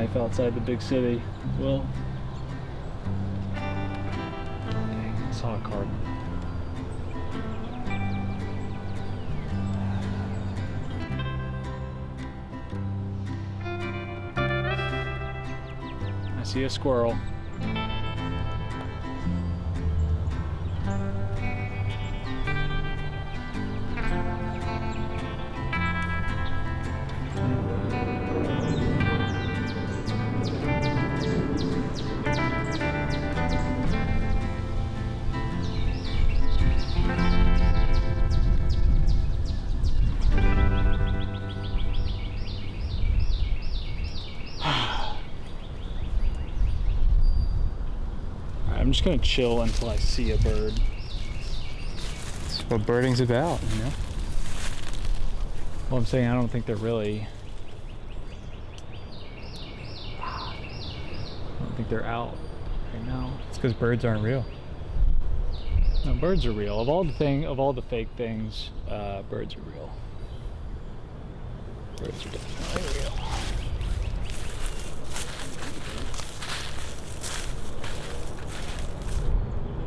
life outside the big city. Well, dang, I saw a car. I see a squirrel. I'm just gonna chill until I see a bird. That's what birding's about, you know? Well, I'm saying I don't think they're really. I don't think they're out right now. It's because birds aren't real. No, birds are real. Of all the fake things, birds are real. Birds are definitely real.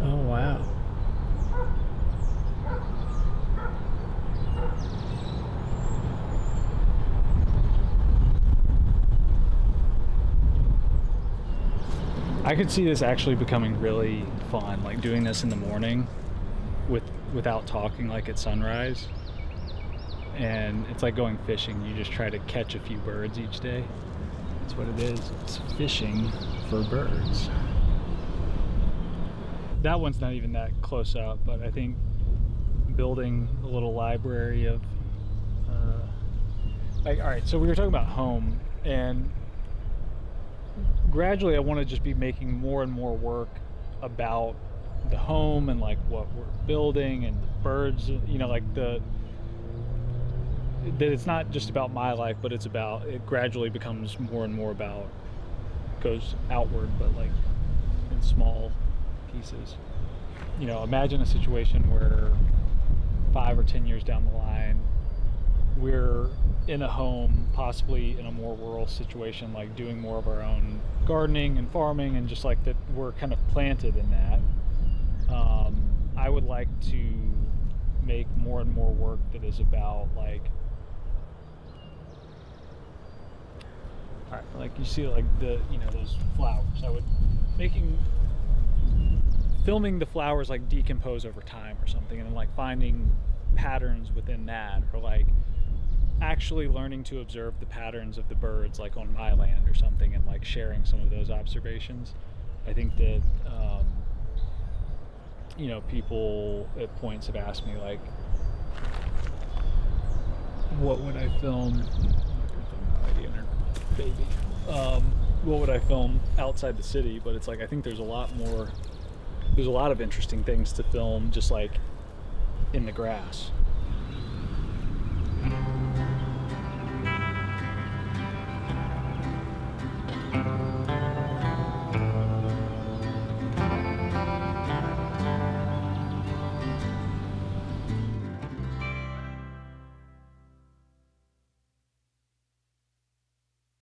Oh, wow. I could see this actually becoming really fun, like doing this in the morning without talking, like at sunrise. And it's like going fishing. You just try to catch a few birds each day. That's what it is. It's fishing for birds. That one's not even that close up, but I think building a little library of like, all right, so we were talking about home, and gradually I want to just be making more and more work about the home and like what we're building and the birds, you know, like that it's not just about my life, but it gradually becomes more and more about, goes outward, but like in small pieces. You know, imagine a situation where 5 or 10 years down the line, we're in a home, possibly in a more rural situation, like doing more of our own gardening and farming, and just like that we're kind of planted in that. I would like to make more and more work that is about like, all right, like you see like the, you know, those flowers. I would filming the flowers like decompose over time or something, and like finding patterns within that, or like actually learning to observe the patterns of the birds like on my land or something, and like sharing some of those observations. I think that you know, people at points have asked me like, what would I film? I'm not gonna film that lady and her baby. What would I film outside the city? But it's like, I think there's a lot of interesting things to film just like in the grass.